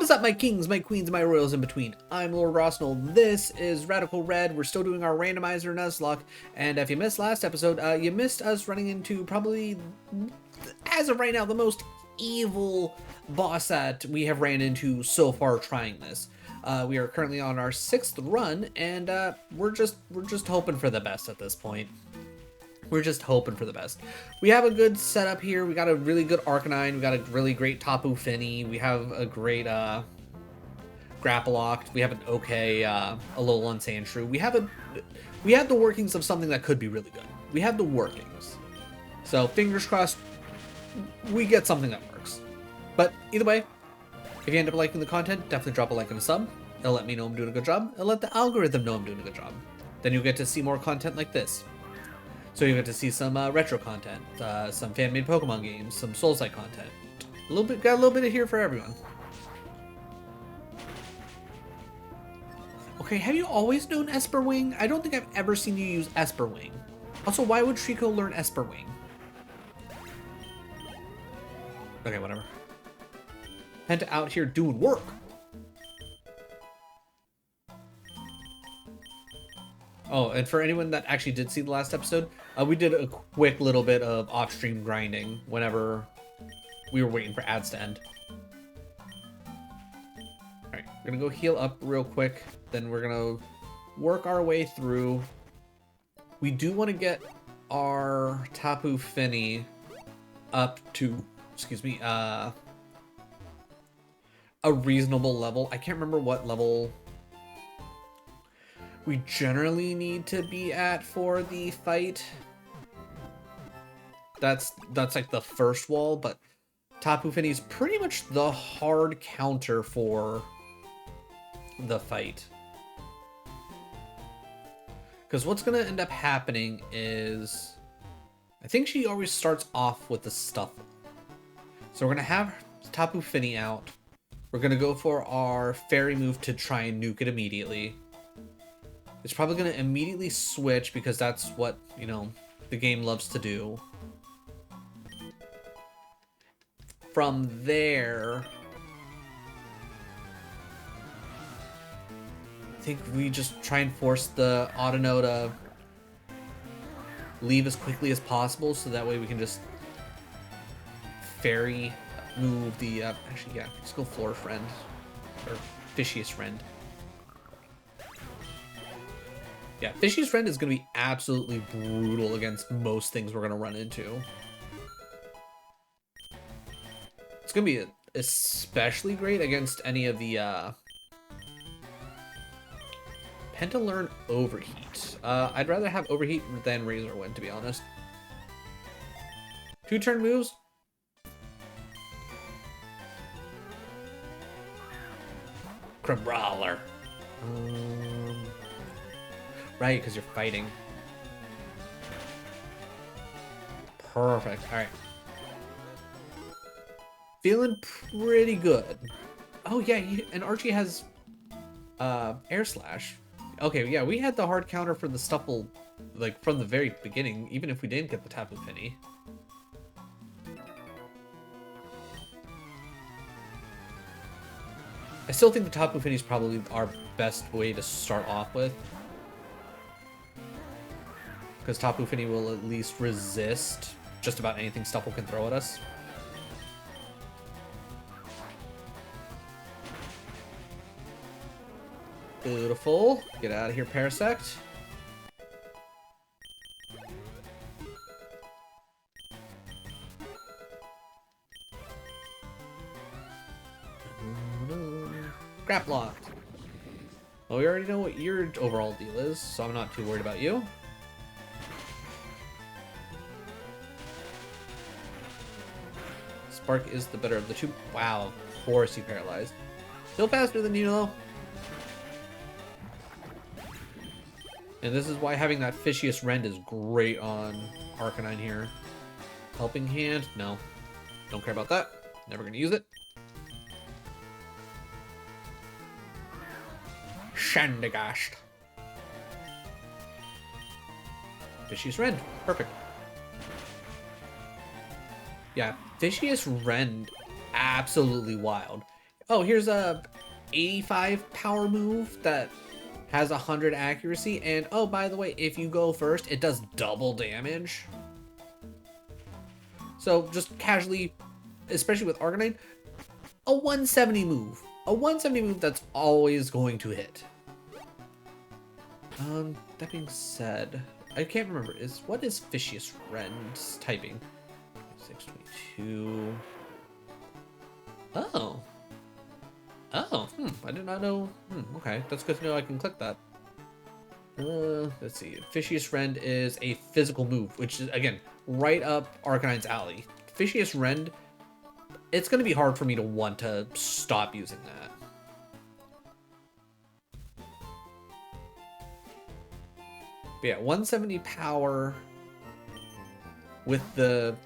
What's up, my kings, my queens, my royals in between? I'm Lord Rosnell. This is Radical Red. We're still doing our Randomizer Nuzlocke, and if you missed last episode, you missed us running into probably, as of right now, the most evil boss that we have ran into so far trying this. We are currently on our 6th run, and we're just hoping for the best at this point. We're just hoping for the best. We have a good setup here. We got a really good Arcanine. We got a really great Tapu Fini. We have a great Grapple Locked. We have an okay Alolan Sandshrew. We have the workings of something that could be really good. We have the workings. So fingers crossed we get something that works. But either way, if you end up liking the content, definitely drop a like and a sub. It'll let me know I'm doing a good job. It'll let the algorithm know I'm doing a good job. Then you'll get to see more content like this. So you get to see some retro content, some fan-made Pokemon games, some Souls-like content. Got a little bit of here for everyone. Okay, have you always known Esper Wing? I don't think I've ever seen you use Esper Wing. Also, why would Trico learn Esper Wing? Okay, whatever. Penta out here doing work. Oh, and for anyone that actually did see the last episode, we did a quick little bit of off-stream grinding whenever we were waiting for ads to end. Alright, we're gonna go heal up real quick, then we're gonna work our way through. We do want to get our Tapu Fini up to, a reasonable level. I can't remember what level we generally need to be at for the fight. That's like the first wall, but Tapu Fini is pretty much the hard counter for the fight. Because what's gonna end up happening is, I think she always starts off with the Stuffle. So we're gonna have Tapu Fini out. We're gonna go for our fairy move to try and nuke it immediately. It's probably going to immediately switch because that's what, you know, the game loves to do. From there, I think we just try and force the Audino to leave as quickly as possible so that way we can just fairy move the, actually, yeah, let's go Floor Friend, or Fishious Friend. Yeah, Fishy's Friend is going to be absolutely brutal against most things we're going to run into. It's going to be especially great against any of the Penta learn Overheat. I'd rather have Overheat than Razor Wind, to be honest. 2-turn moves. Crabrawler. Right, because you're fighting. Perfect. Alright. Feeling pretty good. Oh, yeah, and Archie has Air Slash. Okay, yeah, we had the hard counter for the Stuffle, like, from the very beginning, even if we didn't get the Tapu Fini. I still think the Tapu Fini is probably our best way to start off with. Because Tapu Fini will at least resist just about anything Stuffle can throw at us. Beautiful. Get out of here, Parasect. Grapple Locked. Well, we already know what your overall deal is, so I'm not too worried about you. Spark is the better of the two. Wow, of course he paralyzed. Still faster than you, though. And this is why having that Fishious Rend is great on Arcanine here. Helping Hand? No. Don't care about that. Never gonna use it. Shandagast. Fishious Rend. Perfect. Yeah, Fishious Rend, absolutely wild. Oh, here's a 85 power move that has 100 accuracy, and oh, by the way, if you go first, it does double damage. So just casually, especially with Arcanine, a 170 move. A 170 move that's always going to hit. That being said, I can't remember, what is Fishious Rend's typing? 622. Oh. Oh, I did not know. Okay, that's good to know. I can click that. Let's see. Fishious Rend is a physical move, which is, again, right up Arcanine's alley. Fishious Rend, it's going to be hard for me to want to stop using that. But yeah, 170 power with the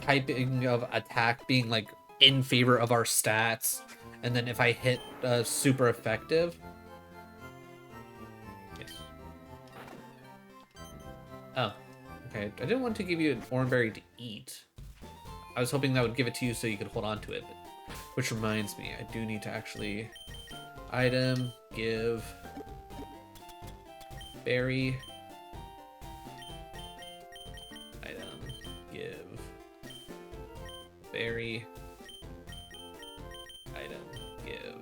typing of attack being like in favor of our stats, and then if I hit super effective. Yes. Oh, okay. I didn't want to give you an oranberry to eat. I was hoping that would give it to you so you could hold on to it. But, which reminds me, I do need to actually item, give, berry, item, give, berry, item, give,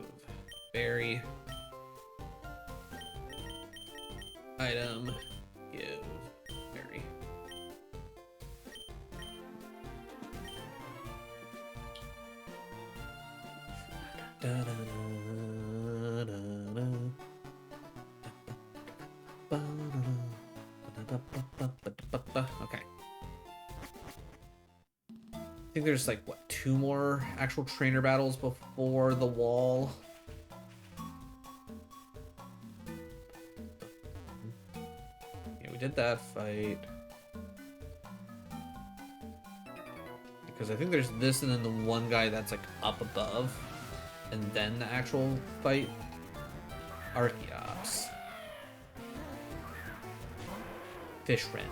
berry, item, give, berry. Okay. I think there's like, what, 2 more actual trainer battles before the wall. Yeah, we did that fight. Because I think there's this and then the one guy that's like up above. And then the actual fight. Archeops. Fish Rend.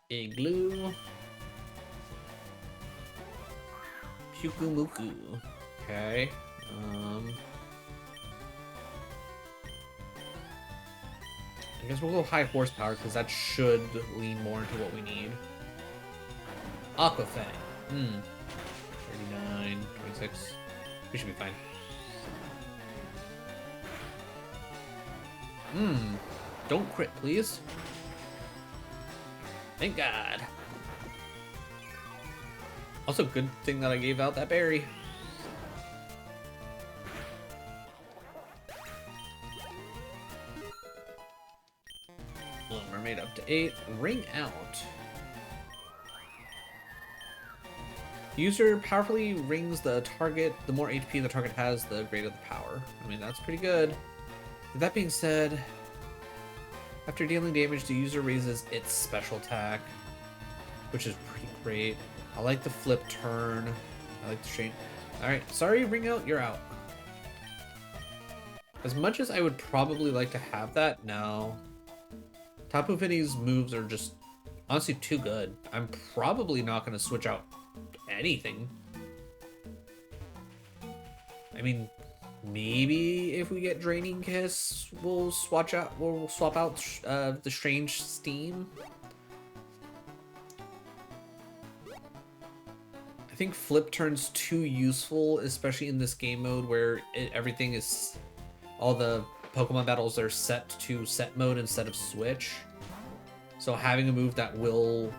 Igloo. Pukumuku. Okay. I guess we'll go high horsepower because that should lean more into what we need. Aquafang. 39, 26. We should be fine. Don't crit, please. Thank God. Also, good thing that I gave out that berry. Little Mermaid up to 8. Ring out. User powerfully rings the target. The more HP the target has, the greater the power. I mean, that's pretty good. With that being said, after dealing damage, the user raises its special attack, which is pretty great. I like the flip turn. I like the straight. Alright, sorry, ring out, you're out. As much as I would probably like to have that, no. Tapu Finney's moves are just honestly too good. I'm probably not going to switch out anything. I mean, maybe if we get Draining Kiss, we'll swap out the Strange Steam. I think Flip Turn's too useful, especially in this game mode where everything is, all the Pokemon battles are set to set mode instead of switch. So having a move that will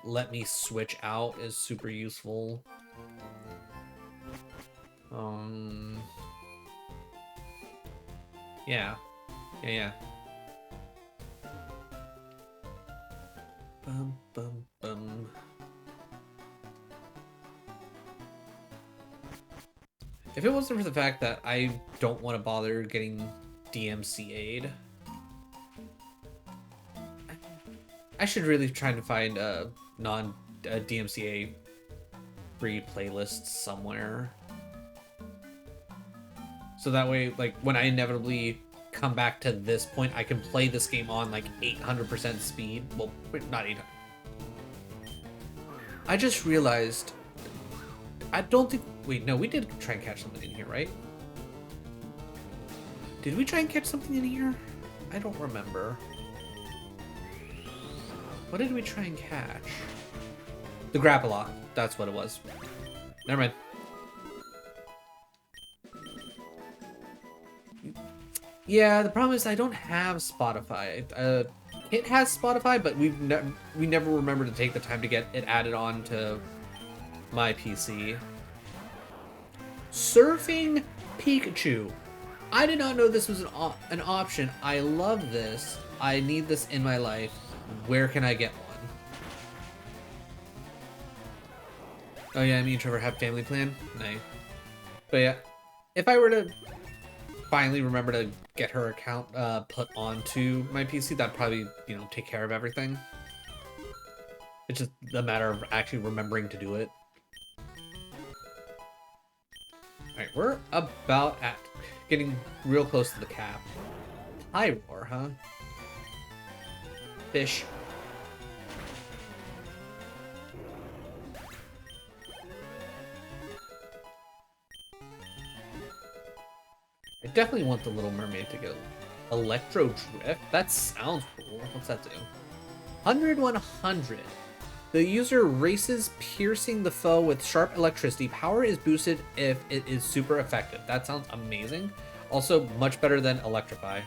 let me switch out is super useful. Yeah. Bum, bum, bum. If it wasn't for the fact that I don't want to bother getting DMCA'd, I should really try to find a non-DMCA free playlist somewhere. So that way, like, when I inevitably come back to this point, I can play this game on, like, 800% speed. Well, not 800. I just realized... I don't think... Wait, no, we did try and catch something in here, right? Did we try and catch something in here? I don't remember. What did we try and catch? The Grapple. That's what it was. Never mind. Yeah, the problem is I don't have Spotify. It has Spotify, but we never remember to take the time to get it added on to my PC. Surfing Pikachu. I did not know this was an option. I love this. I need this in my life. Where can I get one? Oh yeah, me and Trevor have family plan. Nice. But yeah, if I were to finally remember to get her account put onto my PC, that'd probably, you know, take care of everything. It's just a matter of actually remembering to do it. Alright, we're about at getting real close to the cap. High roar, huh? Fish. I definitely want the Little Mermaid to get Electro Drift. That sounds cool. What's that do? 100-100. The user races, piercing the foe with sharp electricity. Power is boosted if it is super effective. That sounds amazing. Also, much better than Electrify.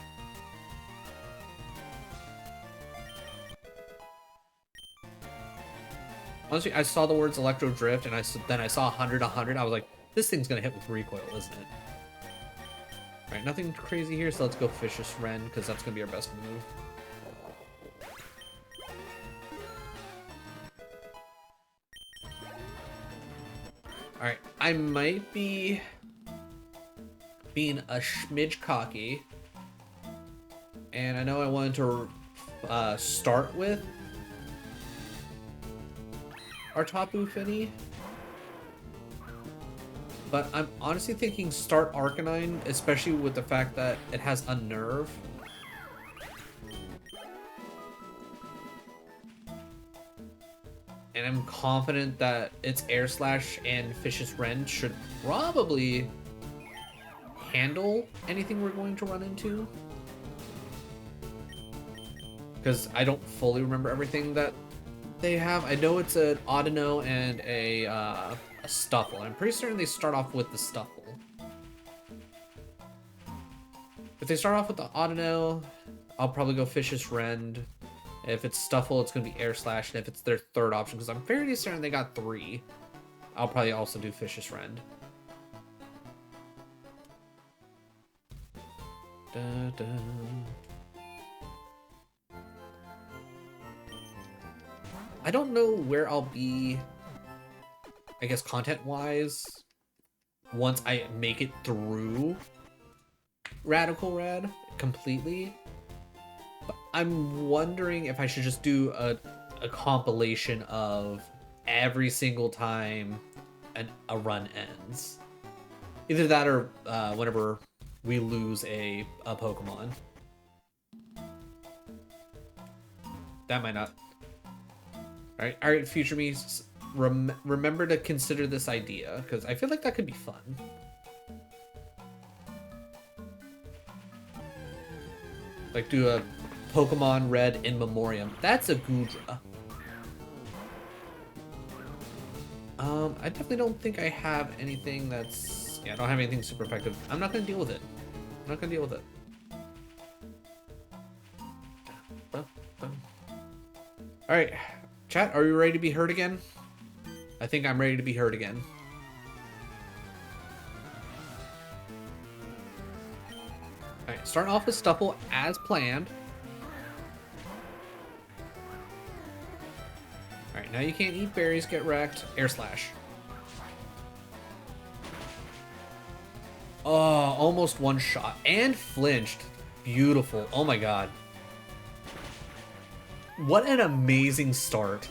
Honestly, I saw the words Electro Drift, and then I saw 100-100. I was like, this thing's gonna hit with recoil, isn't it? Alright, nothing crazy here, so let's go Vicious Rend, because that's gonna be our best move. Alright, I might be being a schmidge cocky, and I know I wanted to start with our Tapu Fini, but I'm honestly thinking start Arcanine, especially with the fact that it has Unnerve. And I'm confident that its Air Slash and Vicious Rend should probably handle anything we're going to run into. Because I don't fully remember everything that they have. I know it's an Audino and a Stuffle. I'm pretty certain they start off with the Stuffle. If they start off with the Audino, I'll probably go Vicious Rend. If it's Stuffle, it's going to be Air Slash. And if it's their third option, because I'm fairly certain they got 3, I'll probably also do Vicious Rend. Da, da. I don't know where I'll be, I guess, content-wise, once I make it through Radical Red completely. But I'm wondering if I should just do a compilation of every single time a run ends. Either that or whenever we lose a Pokemon. That might not... Alright, future me, remember to consider this idea, because I feel like that could be fun. Like, do a Pokemon Red in Memoriam. That's a Goodra. I definitely don't think I have anything that's... Yeah, I don't have anything super effective. I'm not going to deal with it. I'm not going to deal with it. Alright. Chat, are you ready to be heard again? I think I'm ready to be heard again. Alright, starting off with Stuffle as planned. Alright, now you can't eat berries, get wrecked. Air Slash. Oh, almost one shot. And flinched. Beautiful. Oh my god. What an amazing start.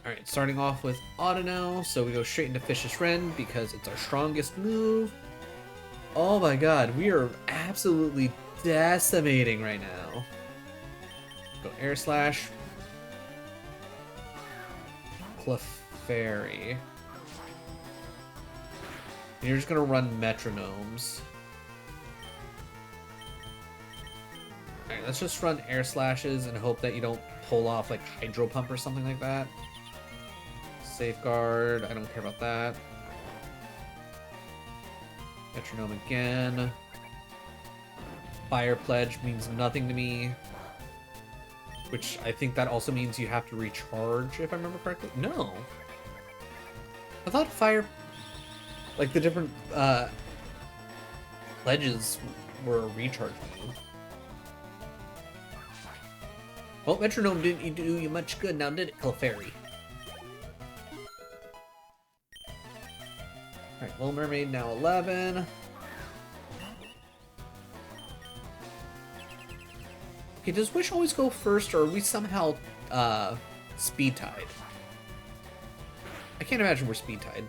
Alright, Alright, starting off with Audino, so we go straight into Vicious Rend because it's our strongest move. Oh my god, we are absolutely decimating right now. Go Air Slash. Clefairy. And you're just gonna run Metronomes. Alright, let's just run Air Slashes and hope that you don't pull off like Hydro Pump or something like that. Safeguard, I don't care about that. Metronome again. Fire Pledge means nothing to me. Which I think that also means you have to recharge, if I remember correctly. No. I thought fire... Like, the different, pledges were a recharge move. Well, Metronome didn't do you much good, now did it, Clefairy? Alright, Little Mermaid now 11. Okay, does Wish always go first, or are we somehow, speed tied? I can't imagine we're speed tied.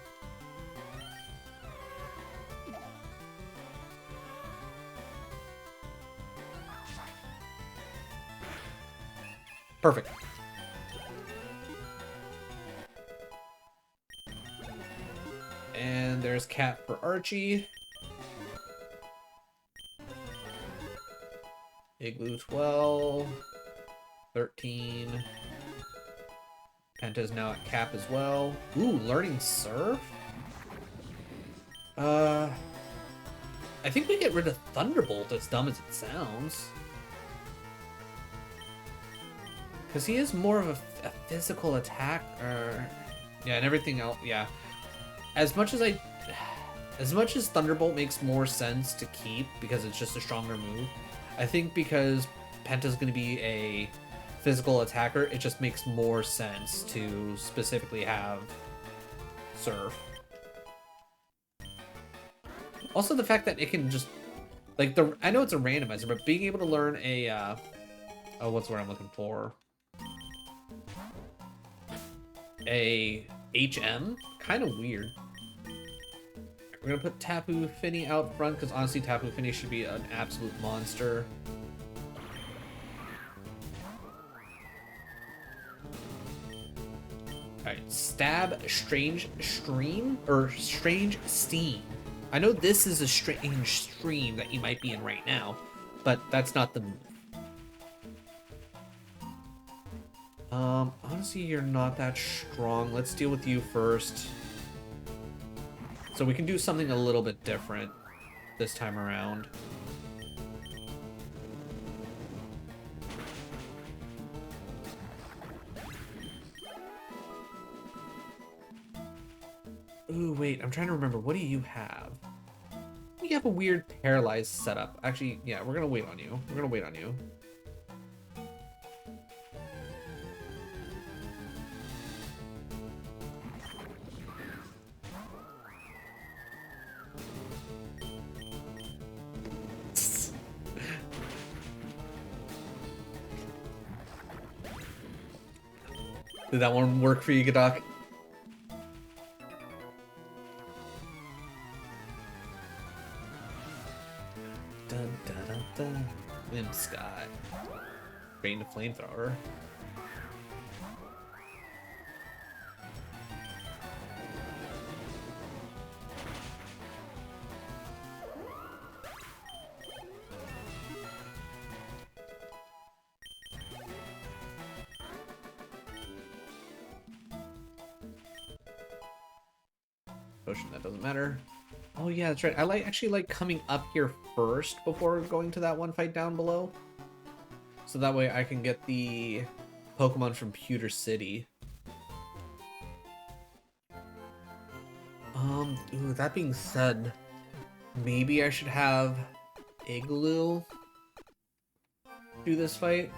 Perfect. And there's Cat for Archie. Igloo 12. 13. Penta's now at Cap as well. Ooh, learning Surf? I think we get rid of Thunderbolt, as dumb as it sounds. Because he is more of a physical attack, yeah, and everything else, yeah. As much as Thunderbolt makes more sense to keep because it's just a stronger move, I think because Penta's going to be a physical attacker, it just makes more sense to specifically have Surf. Also, the fact that it can just, like, I know it's a randomizer, but being able to learn a, oh, what's the word I'm looking for? A HM? Kind of weird. We're gonna put Tapu Fini out front, because honestly, Tapu Fini should be an absolute monster. Alright, Stab Strange Stream? Or Strange Steam. I know this is a strange stream that you might be in right now, but that's not the move. Honestly, you're not that strong. Let's deal with you first. So we can do something a little bit different this time around. Ooh, wait, I'm trying to remember. What do you have? You have a weird paralyzed setup. Actually, yeah, we're gonna wait on you. We're gonna wait on you. Did that one work for you, Godok? Dun, dun, dun, dun. Limb Sky. Rain to Flamethrower. Potion, that doesn't matter. Oh yeah, that's right. I actually like coming up here first before going to that one fight down below. So that way I can get the Pokemon from Pewter City. Ooh, that being said, maybe I should have Igloo do this fight.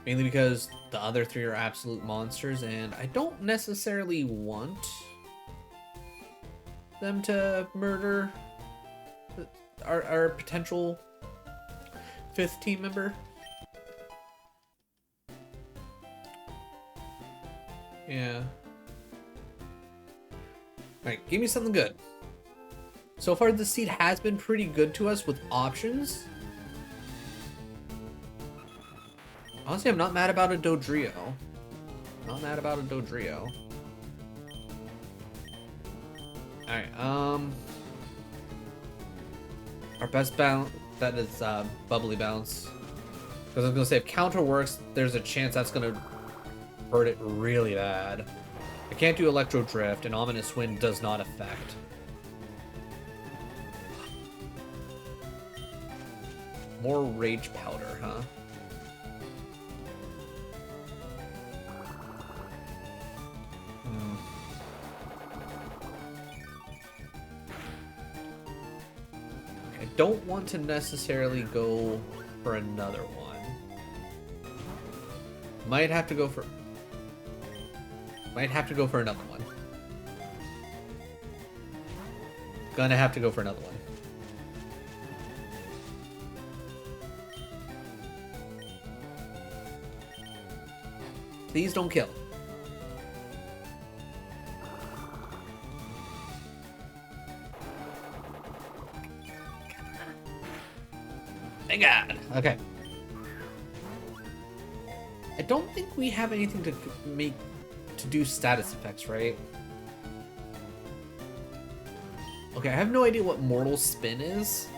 Mainly because the other three are absolute monsters, and I don't necessarily want them to murder our potential 5th team member. Yeah. Alright, give me something good. So far, the seed has been pretty good to us with options. Honestly, I'm not mad about a Dodrio. Not mad about a Dodrio. Alright, our best bounce, that is Bubbly Bounce. Because I was going to say, if counter works, there's a chance that's going to hurt it really bad. I can't do Electro Drift, and Ominous Wind does not affect. More Rage Powder, huh? I don't want to necessarily go for another one. Might have to go for another one. Gonna have to go for another one. Please don't kill. Thank God. Okay. I don't think we have anything to do status effects, right? Okay, I have no idea what Mortal Spin is.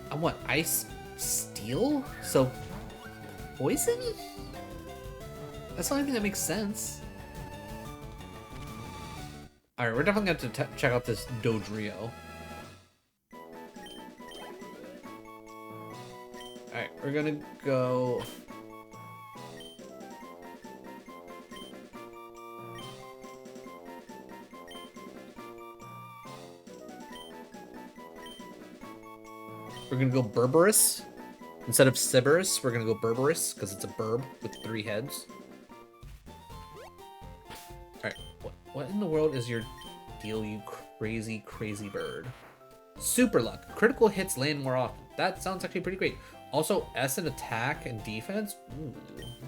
I'm what? Ice Steel? So poison? That's the only thing that makes sense. Alright, we're definitely going to have to check out this Dodrio. Alright, we're gonna go... We're gonna go Berberus. Instead of Siberus, we're gonna go Berberus, because it's a burb with 3 heads. Alright, what in the world is your deal, you crazy, crazy bird? Super Luck. Critical hits land more often. That sounds actually pretty great. Also, S in attack and defense? Ooh,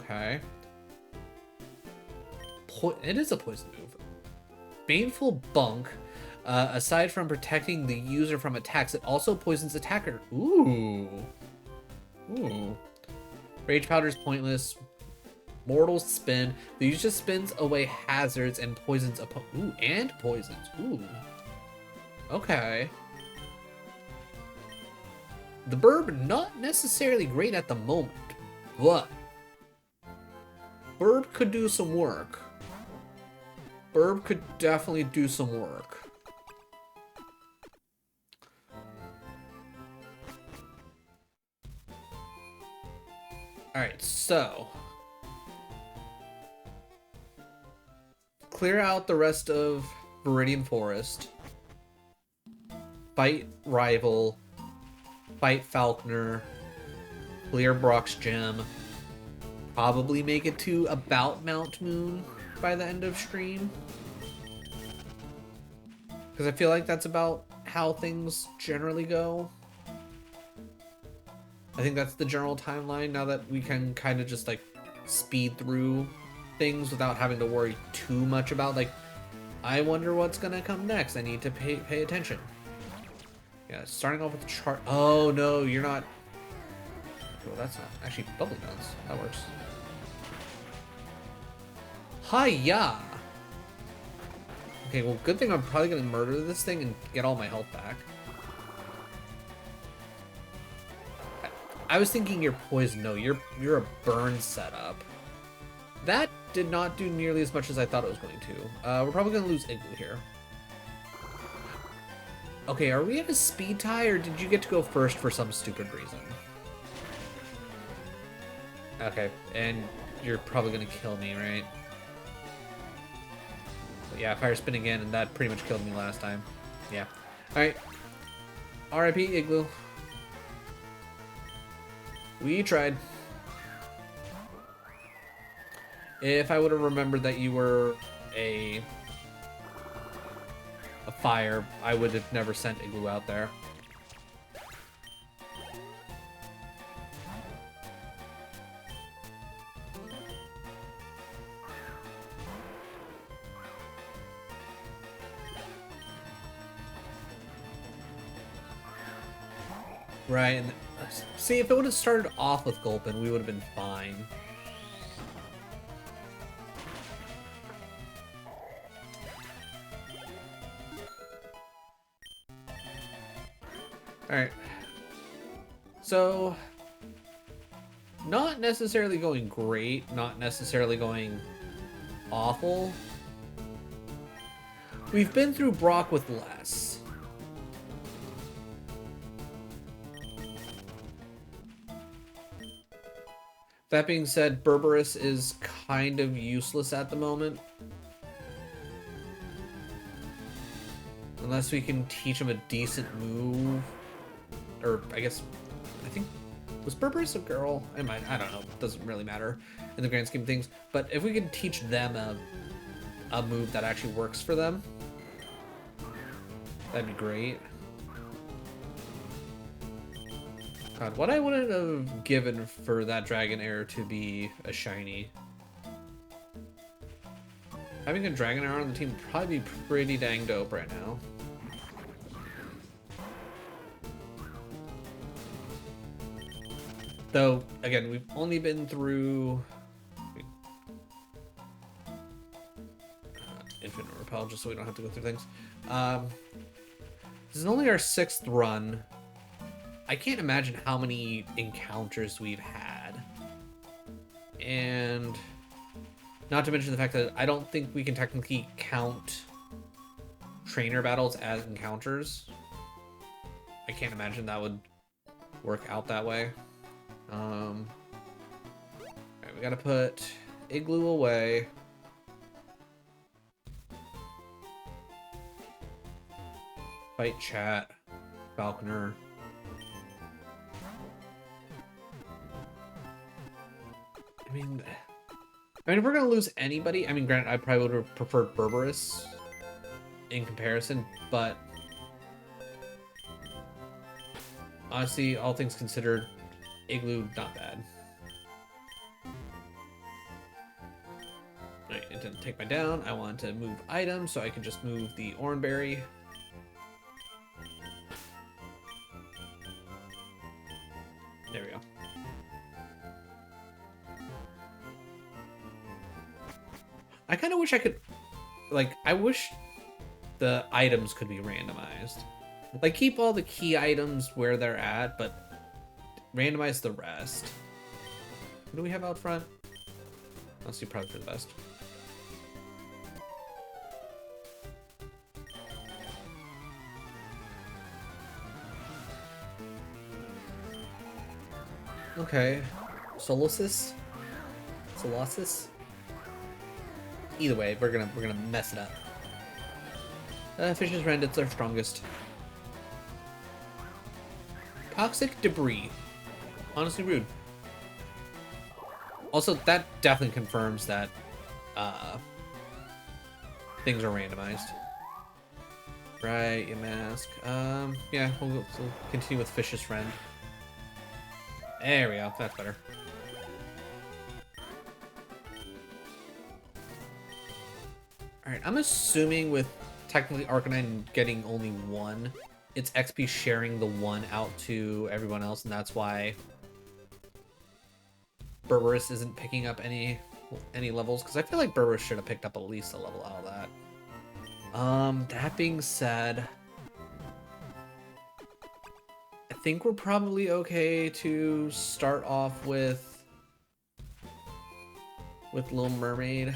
okay. It is a poison move. Baneful Bunk. Aside from protecting the user from attacks, it also poisons attacker. Ooh. Ooh. Rage Powder is pointless. Mortal Spin. The user spins away hazards and poisons Ooh, and poisons. Ooh. Okay. The Burb, not necessarily great at the moment, but Burb could do some work. Burb could definitely do some work. Alright, so clear out the rest of Viridian Forest. Fight Rival. Fight Falconer. Clear Brock's Gem. Probably make it to about Mount Moon by the end of stream. Because I feel like that's about how things generally go. I think that's the general timeline now that we can kind of just like speed through things without having to worry too much about like, I wonder what's gonna come next. I need to pay attention. Yeah, starting off with the chart. Oh no, you're not. Well, that's not actually Bubbly Bounce. That works. Hi-ya! Okay, well, good thing I'm probably gonna murder this thing and get all my health back. I was thinking you're poison. No, you're a burn setup. That did not do nearly as much as I thought it was going to. We're probably gonna lose Igloo here. Okay, are we at a speed tie, or did you get to go first for some stupid reason? Okay, and you're probably gonna kill me, right? But yeah, Fire Spin again, and that pretty much killed me last time. Yeah. Alright. RIP, Igloo. We tried. If I would have remembered that you were a fire, I would have never sent Igloo out there. Right, and see, if it would have started off with Gulpin, we would have been fine. Alright. So, not necessarily going great, not necessarily going awful. We've been through Brock with less. That being said, Berberus is kind of useless at the moment. Unless we can teach him a decent move. Or, I guess, I think, was Berberus a girl? I don't know. It doesn't really matter in the grand scheme of things. But if we could teach them a move that actually works for them, that'd be great. God, what I wouldn't have given for that Dragonair to be a shiny. Having a Dragonair on the team would probably be pretty dang dope right now. Though, again, we've only been through Infinite Repel, just so we don't have to go through things. This is only our 6th run. I can't imagine how many encounters we've had. And not to mention the fact that I don't think we can technically count trainer battles as encounters. I can't imagine that would work out that way. Alright, we gotta put Igloo away. Fight chat. Falconer. I mean, if we're gonna lose anybody, I mean, granted, I probably would have preferred Berberus in comparison, but honestly, all things considered, Igloo, not bad. Alright, it didn't take my down. I want to move items, so I can just move the Oranberry. There we go. I kind of wish I could, like, I wish the items could be randomized. Like, keep all the key items where they're at, but randomize the rest. What do we have out front? Honestly, probably for the best. Okay. Solosis? Solosis? Either way, we're gonna mess it up. Fish's Rend, it's our strongest. Toxic Debris. Honestly rude. Also, that definitely confirms that things are randomized. Right, you mask. Yeah, we'll continue with Fish's Friend. There we go, that's better. Alright, I'm assuming with technically Arcanine getting only 1, it's XP sharing the 1 out to everyone else, and that's why Berberus isn't picking up any levels, because I feel like Berberus should have picked up at least a level out of that. That being said, I think we're probably okay to start off with Little Mermaid.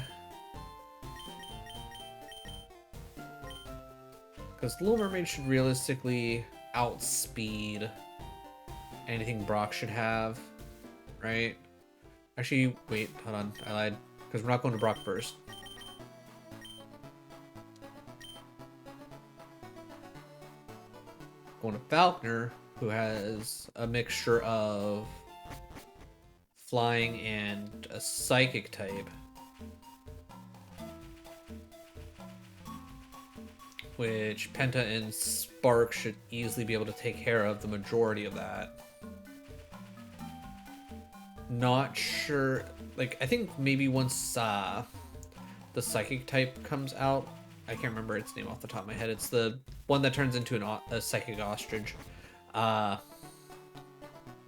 Because Little Mermaid should realistically outspeed anything Brock should have, right? Actually, wait, hold on, I lied. Because we're not going to Brock first. Going to Falconer, who has a mixture of flying and a psychic type. Which Penta and Spark should easily be able to take care of the majority of that. Not sure, like, I think maybe once the psychic type comes out, I can't remember its name off the top of my head, it's the one that turns into a psychic ostrich.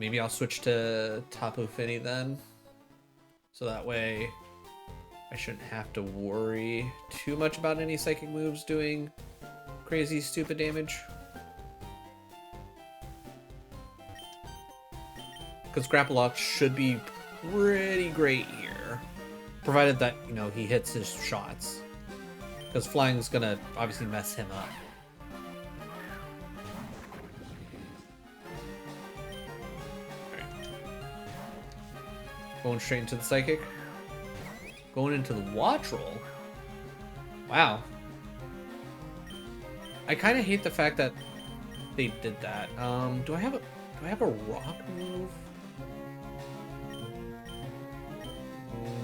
maybe I'll switch to Tapu Fini then. So that way I shouldn't have to worry too much about any psychic moves doing crazy stupid damage. Because Grapple Lock should be pretty great here. Provided that, you know, he hits his shots. Because flying's gonna obviously mess him up. Going straight into the Psychic. Going into the Watch Roll. Wow. I kind of hate the fact that they did that. Do I have a rock move?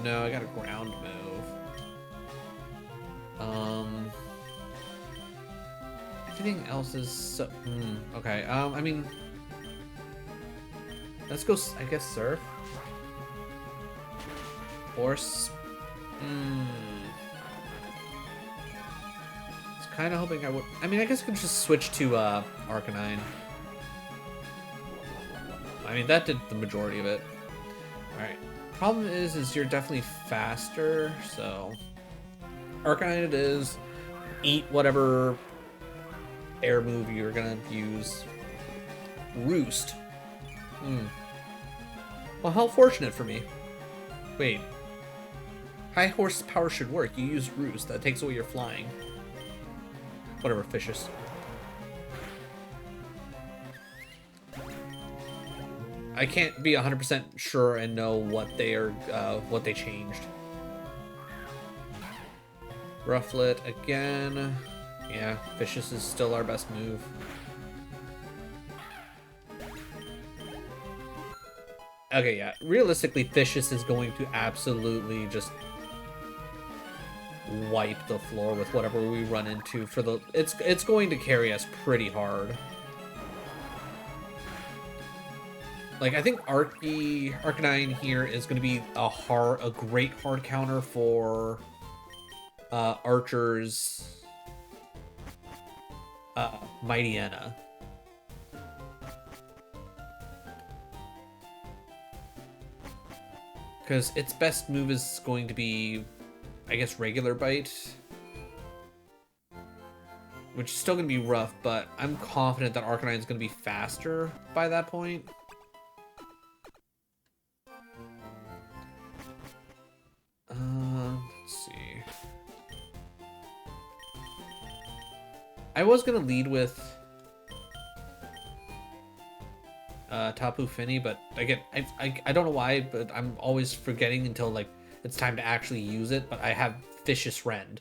No, I got a ground move. Everything else is so... okay, I mean... Let's go, I guess, Surf. Horse. I was kind of hoping I would... I mean, I guess I could just switch to Arcanine. I mean, that did the majority of it. Alright. Problem is you're definitely faster, so... Arcanine it is. Eat whatever air move you're gonna use. Roost. Well, how fortunate for me. Wait. High horsepower should work. You use Roost. That takes away your flying. Whatever, fishes. I can't be 100% sure and know what they are, what they changed. Rufflet again. Yeah, Vicious is still our best move. Okay, yeah. Realistically, Vicious is going to absolutely just wipe the floor with whatever we run into for the... It's going to carry us pretty hard. Like, I think Arcanine here is going to be a great hard counter for Archer's Mightyena. Because its best move is going to be, I guess, Regular Bite. Which is still going to be rough, but I'm confident that Arcanine is going to be faster by that point. Let's see. I was going to lead with Tapu Fini, but again, I don't know why, but I'm always forgetting until like it's time to actually use it, but I have Vicious Rend.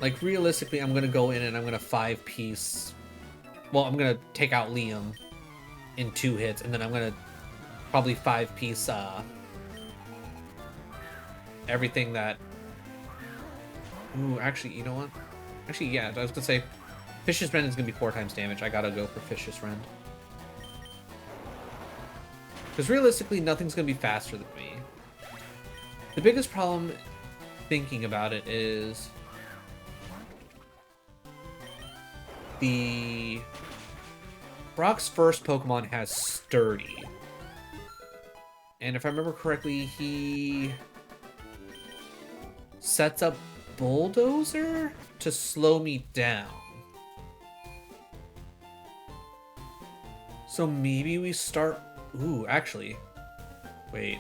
Like realistically, I'm gonna go in and I'm gonna 5-piece. Well, I'm gonna take out Liam in 2 hits, and then I'm gonna probably 5-piece everything that. Ooh, actually, you know what? Actually, yeah, I was gonna say Vicious Rend is gonna be 4 times damage. I gotta go for Vicious Rend. Because realistically, nothing's gonna be faster than me. The biggest problem thinking about it is Brock's first Pokemon has Sturdy. And if I remember correctly, he sets up Bulldozer to slow me down. So maybe we start... Ooh, actually. Wait.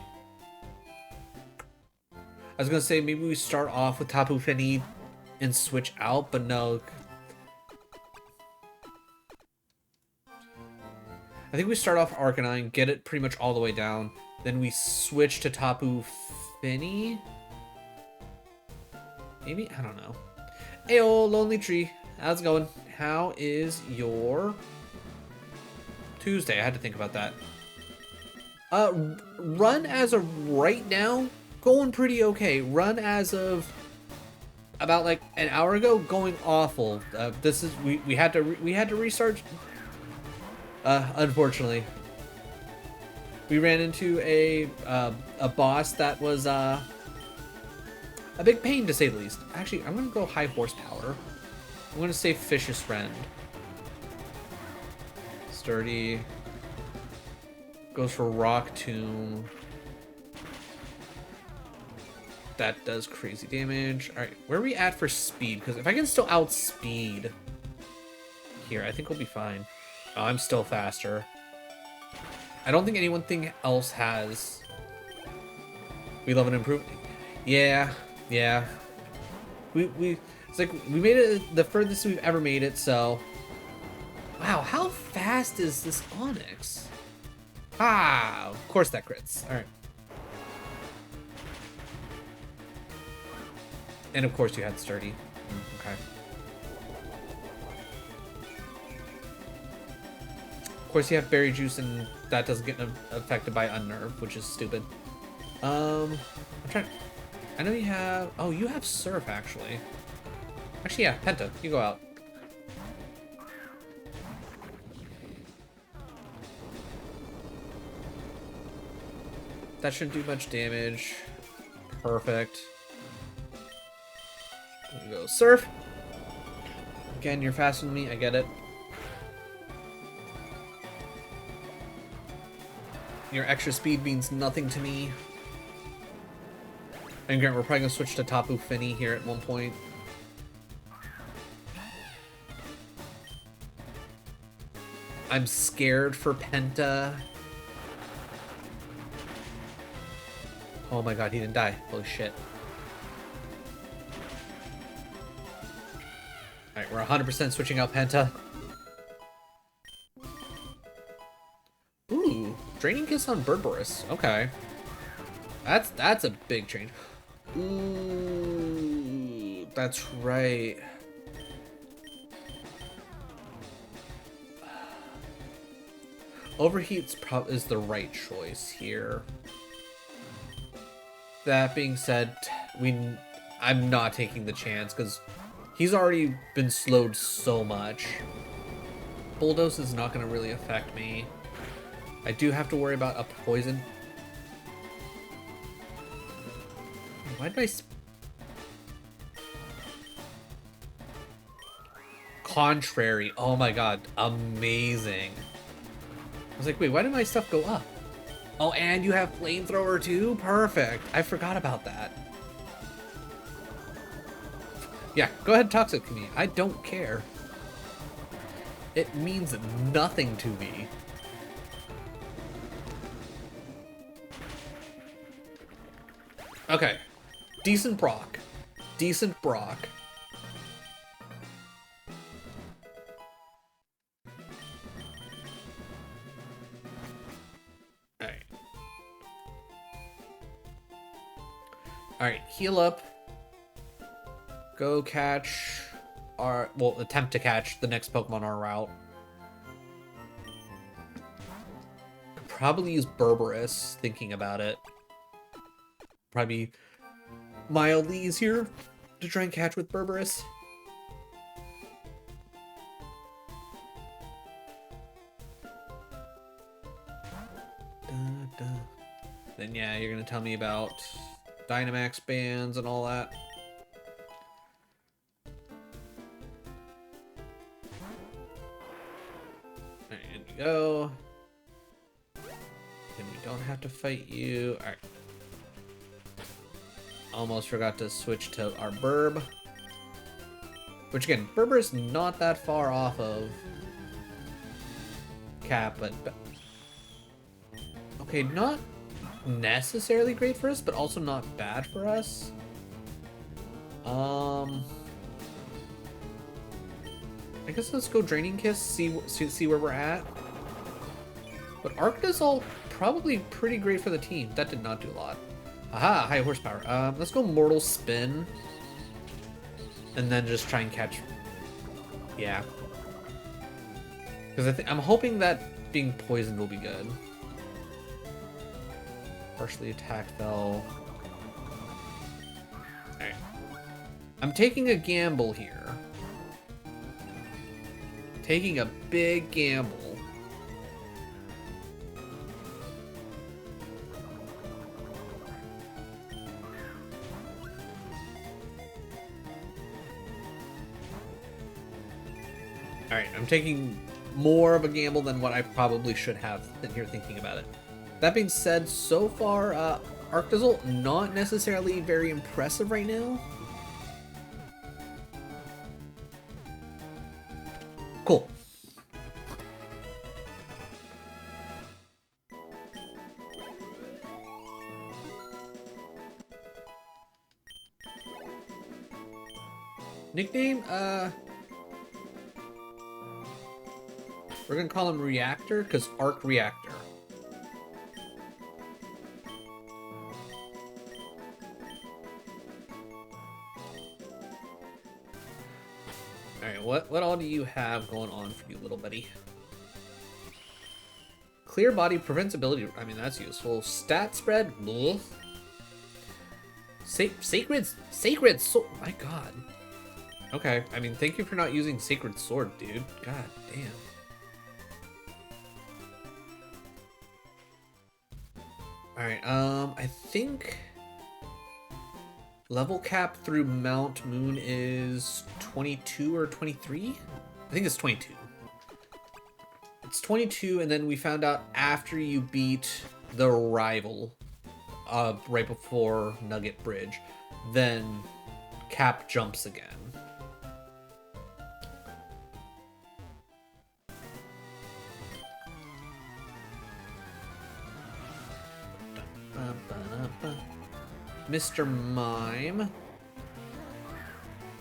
I was gonna say maybe we start off with Tapu Fini and switch out, but no. I think we start off Arcanine, get it pretty much all the way down, then we switch to Tapu Fini. Maybe? I don't know. Ayo, Lonely Tree. How's it going? How is your Tuesday? I had to think about that. Run as of right now, going pretty okay. Run as of about like an hour ago, going awful. This is we had to restart. Unfortunately, we ran into a boss that was a big pain to say the least. Actually, I'm gonna go high horsepower. I'm gonna say Vicious Rend. Sturdy. Goes for Rock Tomb. That does crazy damage. Alright, where are we at for speed? Because if I can still outspeed here, I think we'll be fine. Oh, I'm still faster. I don't think anything else has. We love an improvement. Yeah, yeah. It's like we made it the furthest we've ever made it, so. Wow, how fast is this Onyx? Ah, of course that crits. Alright. And of course you had sturdy. Okay. Of course you have berry juice and that doesn't get affected by unnerve, which is stupid. I'm trying. I know you have. Oh, you have surf actually. Actually, yeah, Penta, you go out. That shouldn't do much damage. Perfect. There you go, surf. Again, you're faster than me. I get it. Your extra speed means nothing to me. And Grant, we're probably gonna switch to Tapu Fini here at one point. I'm scared for Penta. Oh my god, he didn't die. Holy shit. Alright, we're 100% switching out Penta. Ooh, Draining Kiss on Berberis. Okay. That's a big change. Ooh, that's right. Overheat's is the right choice here. That being said, I'm not taking the chance because he's already been slowed so much. Bulldoze is not going to really affect me. I do have to worry about a poison. Why did I... Contrary. Oh my god. Amazing. I was like, wait, why did my stuff go up? Oh, and you have Flamethrower too? Perfect. I forgot about that. Yeah, go ahead and Toxic me. I don't care. It means nothing to me. Okay. Decent proc. Decent proc. Alright. Alright, heal up. Go catch our... Well, attempt to catch the next Pokemon on our route. Could probably use Berberis, thinking about it. Probably mildly easier to try and catch with Berberis. Then yeah, you're gonna tell me about Dynamax bands and all that. Alright, in we go. Then we don't have to fight you. Alright. Almost forgot to switch to our Burb. Which again, Burber is not that far off of Cap, but okay, not necessarily great for us, but also not bad for us. I guess let's go Draining Kiss, see where we're at. But Arctisol probably pretty great for the team. That did not do a lot. Aha, high horsepower. Let's go Mortal Spin. And then just try and catch... Yeah. Because I'm hoping that being poisoned will be good. Partially attacked, though. Alright. I'm taking a gamble here. Taking a big gamble. Alright, I'm taking more of a gamble than what I probably should have than here thinking about it. That being said, so far, Arctizzle not necessarily very impressive right now. Cool. Nickname, we're gonna call him Reactor, because Arc Reactor. Alright, what all do you have going on for you, little buddy? Clear body prevents ability. I mean, that's useful. Stat spread. Bleh. Sacred sword. My god. Okay, I mean, thank you for not using Sacred Sword, dude. God damn. Alright, I think level cap through Mount Moon is 22 or 23? I think it's 22. It's 22, and then we found out after you beat the rival, right before Nugget Bridge, then cap jumps again. Mr. Mime.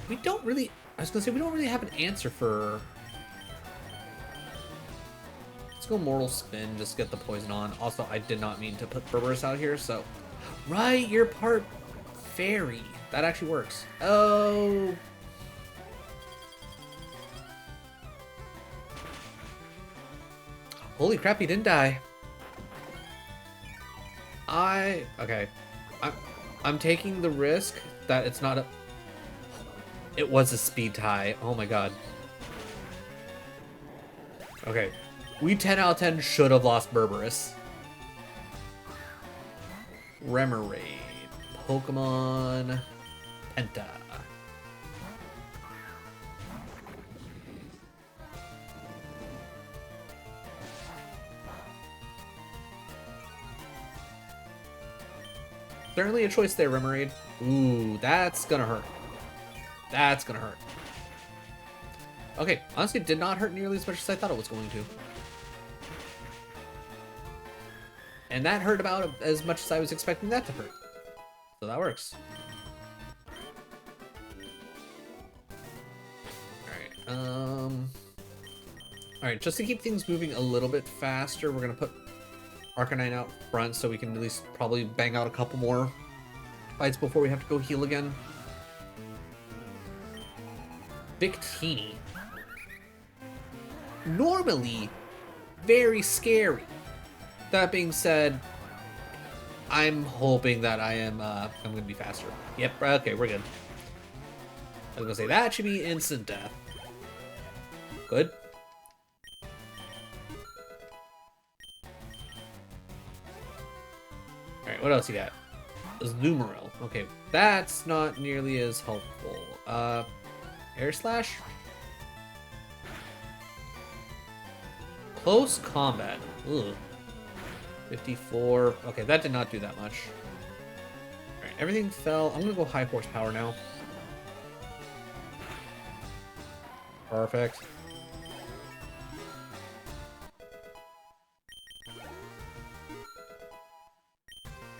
We don't really... I was gonna say, we don't really have an answer for... Let's go Mortal Spin, just get the poison on. Also, I did not mean to put Berberus out here, so... Right, you're part fairy. That actually works. Oh... Holy crap, he didn't die. Okay. I'm taking the risk that it's not a... It was a speed tie. Oh my god. Okay. We 10 out of 10 should have lost Berberus. Remoraid. Pokemon Penta. Certainly a choice there, Remoraid. Ooh, that's gonna hurt. That's gonna hurt. Okay, honestly, it did not hurt nearly as much as I thought it was going to. And that hurt about as much as I was expecting that to hurt. So that works. Alright, just to keep things moving a little bit faster, we're gonna put Arcanine out front so we can at least probably bang out a couple more fights before we have to go heal again. Victini. Normally, very scary. That being said, I'm hoping that I'm gonna be faster. Yep, okay, we're good. I was gonna say, that should be instant death. Good. Alright, what else you got? Zoomeril. Okay, that's not nearly as helpful. Air Slash? Close combat. Ugh. 54. Okay, that did not do that much. Alright, everything fell. I'm gonna go high horsepower now. Perfect.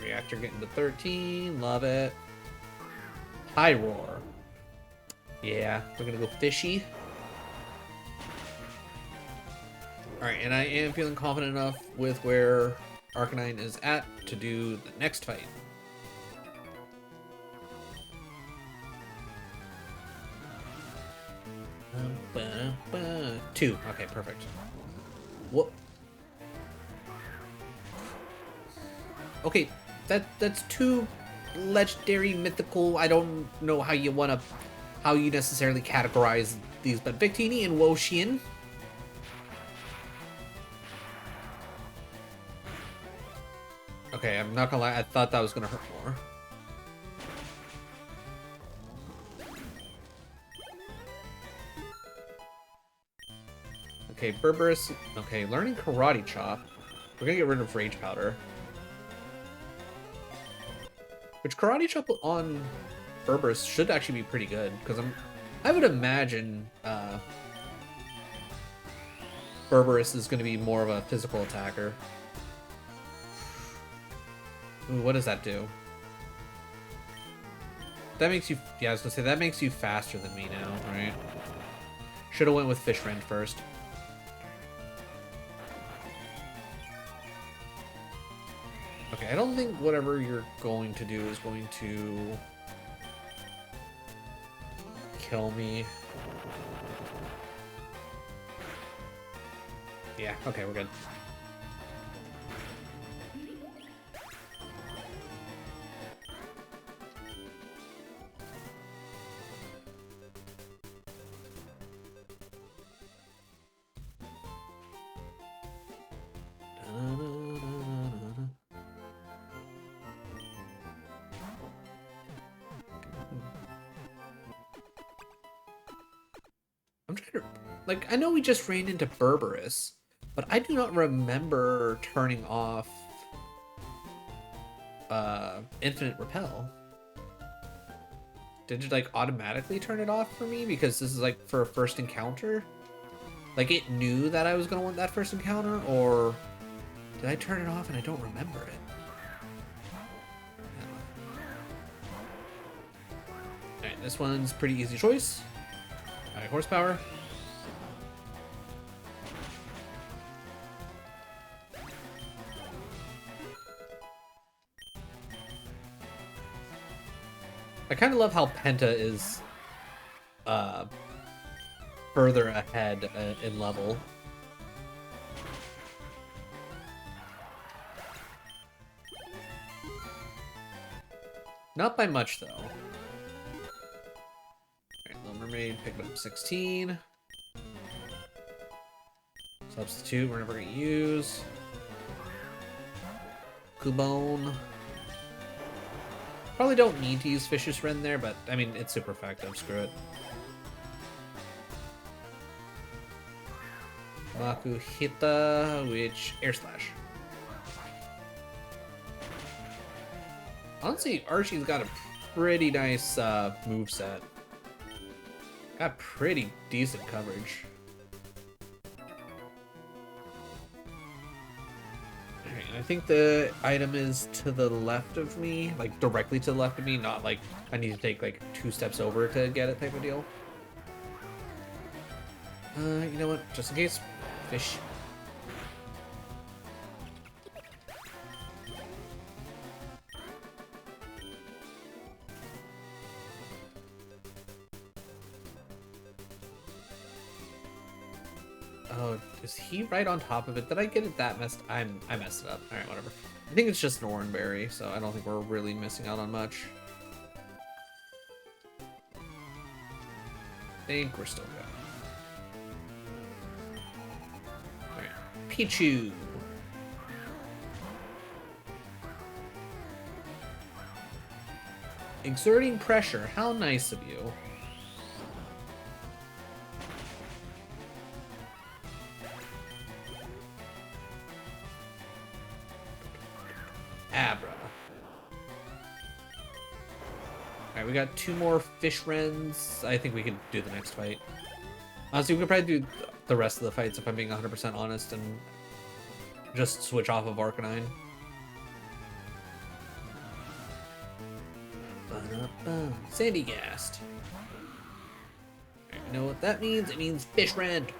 Reactor getting to 13. Love it. High roar. Yeah, we're gonna go fishy. Alright, and I am feeling confident enough with where Arcanine is at to do the next fight. Two. Okay, perfect. What? Okay, that's two legendary, mythical. I don't know how you necessarily categorize these, but Victini and Wo-Chien. Okay, I'm not gonna lie, I thought that was gonna hurt more. Okay, Berberus. Okay, learning Karate Chop. We're gonna get rid of Rage Powder. Which Karate Chop on Berberus should actually be pretty good, because I would imagine Berberus is going to be more of a physical attacker. Ooh, what does that do? That makes you, yeah, I was going to say, that makes you faster than me now, right? Should have went with Fish Rend first. Okay, I don't think whatever you're going to do is going to kill me. Yeah, okay, we're good. I'm trying to, like, I know we just ran into Berberus, but I do not remember turning off Infinite Repel. Did it, like, automatically turn it off for me? Because this is, like, for a first encounter? Like, it knew that I was gonna want that first encounter, or did I turn it off and I don't remember it? Alright, this one's pretty easy choice. Alright, horsepower. I kind of love how Penta is further ahead in level. Not by much, though. Alright, Little Mermaid picked up 16. Substitute, we're never going to use. Cubone. Probably don't need to use Vicious Rend there, but, I mean, it's super effective. Screw it. Makuhita, which Air Slash. Honestly, Archie's got a pretty nice moveset. Got pretty decent coverage. Alright, I think the item is to the left of me, like directly to the left of me, not like I need to take like 2 steps over to get it type of deal. You know what? Just in case. Fish. Oh, is he right on top of it? Did I get it that messed? I messed it up. All right, whatever. I think it's just an Oranberry, so I don't think we're really missing out on much. I think we're still good. All right, Pichu. Exerting pressure. How nice of you. Abra. Alright, we got 2 more Fish Rends. I think we can do the next fight. Honestly, we could probably do the rest of the fights if I'm being 100% honest and just switch off of Arcanine. Sandy Gast. Right, you know what that means? It means Fish Rend.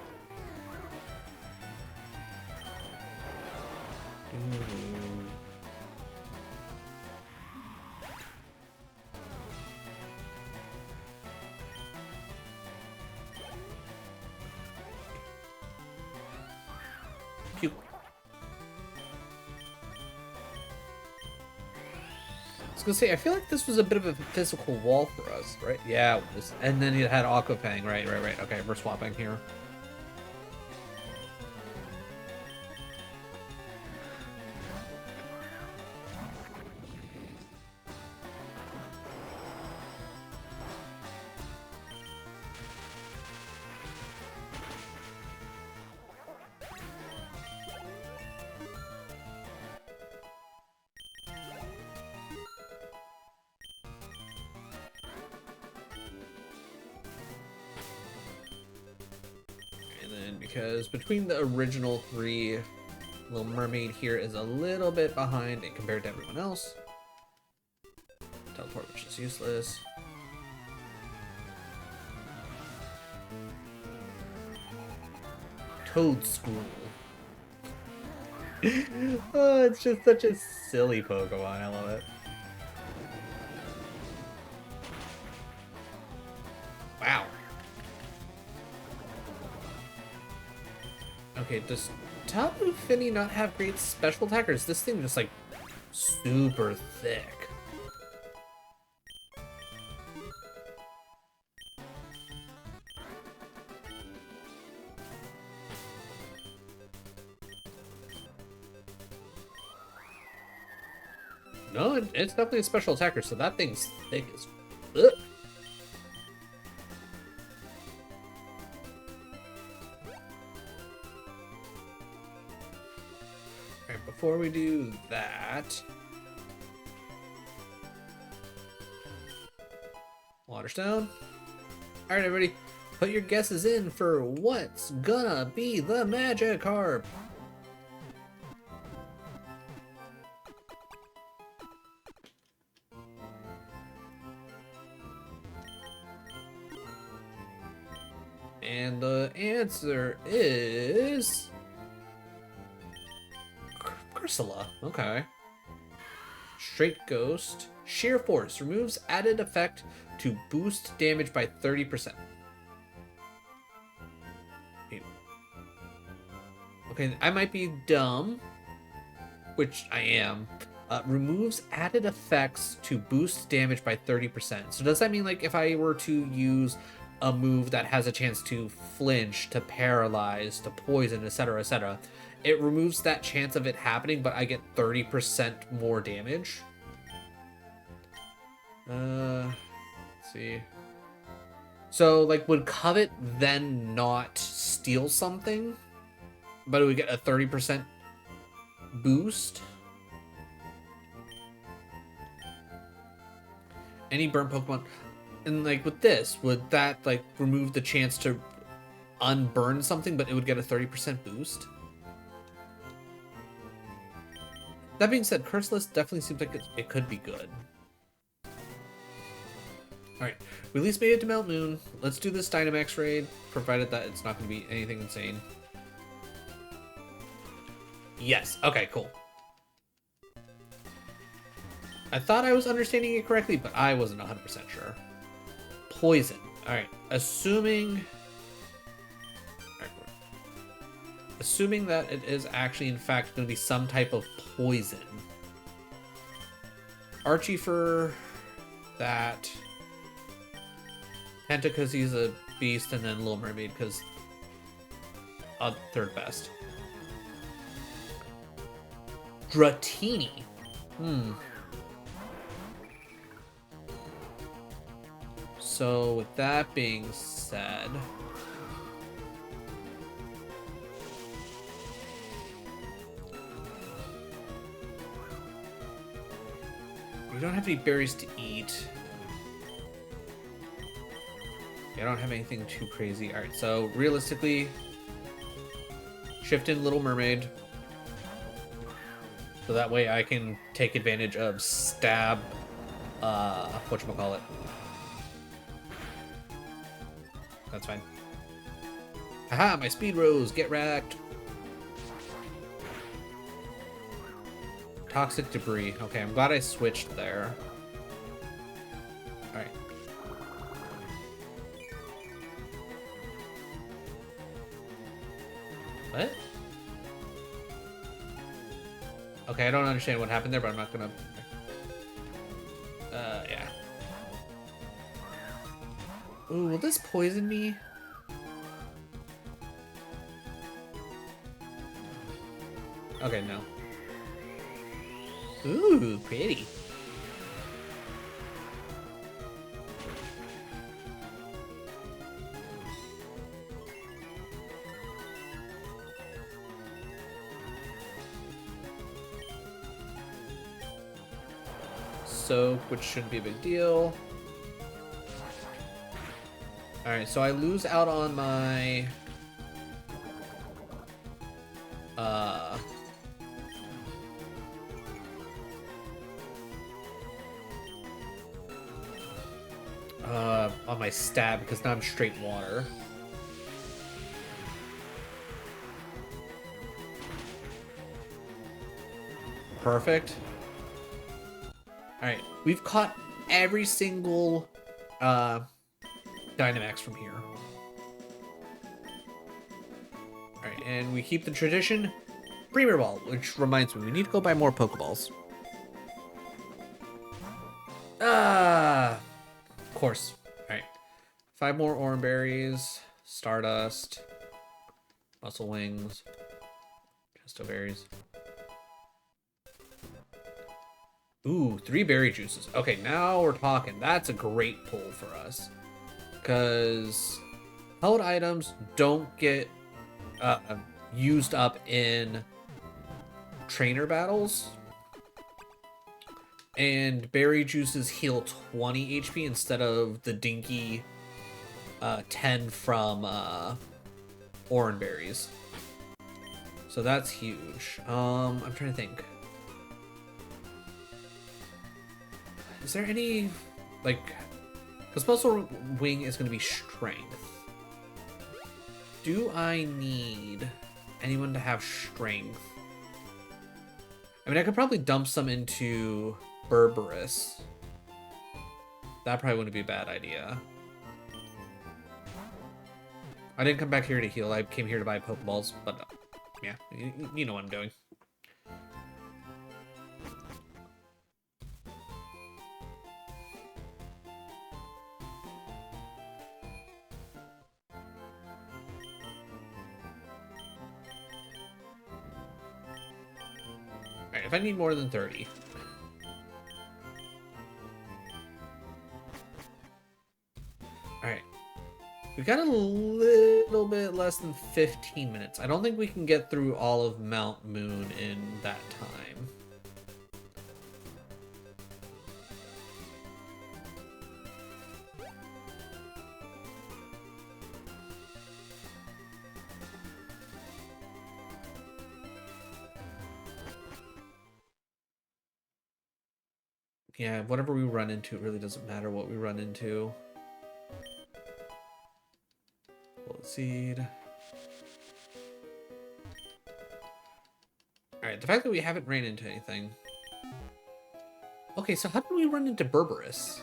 Puke. I was gonna say, I feel like this was a bit of a physical wall for us, right? Yeah, it was. And then it had Aquafang, right. Okay, we're swapping here. in, because between the original 3, Little Mermaid here is a little bit behind compared to everyone else. Teleport, which is useless. Toad School. Oh, it's just such a silly Pokemon. I love it. Wow. Okay, does Tapu Fini not have great special attack, or is this thing just like super thick? No, it's definitely a special attacker, so that thing's thick as... Ugh. Alright, before we do that... Waterstone. Alright, everybody, put your guesses in for what's gonna be the Magikarp. And the answer is... Ursula. Okay. Straight Ghost. Sheer Force. Removes added effect to boost damage by 30%. Okay, I might be dumb. Which I am. Removes added effects to boost damage by 30%. So does that mean, like, if I were to use a move that has a chance to flinch, to paralyze, to poison, etc., etc., it removes that chance of it happening, but I get 30% more damage? Let's see. So, like, would Covet then not steal something? But it would get a 30% boost? Any burn Pokemon... And, like, with this, would that, like, remove the chance to unburn something, but it would get a 30% boost? That being said, Curseless definitely seems like it could be good. Alright, we at least made it to Mount Moon. Let's do this Dynamax raid, provided that it's not going to be anything insane. Yes, okay, cool. I thought I was understanding it correctly, but I wasn't 100% sure. Poison. Alright, assuming that it is actually, in fact, going to be some type of poison. Archie for that. Penta because he's a beast, and then Little Mermaid because third best. Dratini. So with that being said, we don't have any berries to eat. I don't have anything too crazy. Alright, so realistically, shift in Little Mermaid. So that way I can take advantage of stab, whatchamacallit. That's fine. Haha, my speed rose, get wrecked. Toxic debris. Okay, I'm glad I switched there. Alright. What? Okay, I don't understand what happened there, but I'm not gonna... yeah. Ooh, will this poison me? Okay, no. Ooh, pretty. Soak, which shouldn't be a big deal. Alright, so I lose out on my on my stab because now I'm straight water. Perfect. Alright, we've caught every single Dynamax from here. Alright, and we keep the tradition. Premier Ball, which reminds me, we need to go buy more Pokeballs. Of course. Alright. 5 more Oran Berries, Stardust, Muscle Wings, Chesto Berries. Ooh, 3 berry juices. Okay, now we're talking. That's a great pull for us. Because held items don't get used up in trainer battles. And berry juices heal 20 HP instead of the dinky 10 from Oran Berries. So that's huge. I'm trying to think. Is there any, like, because Muscle Wing is going to be strength. Do I need anyone to have strength? I mean, I could probably dump some into Berberis. That probably wouldn't be a bad idea. I didn't come back here to heal. I came here to buy Pokeballs, but yeah, you know what I'm doing. Alright, if I need more than 30. Alright. We got a little bit less than 15 minutes. I don't think we can get through all of Mount Moon in that time. Yeah, whatever we run into, it really doesn't matter what we run into. Bullet Seed. Alright, the fact that we haven't ran into anything. Okay, so how did we run into Berberis?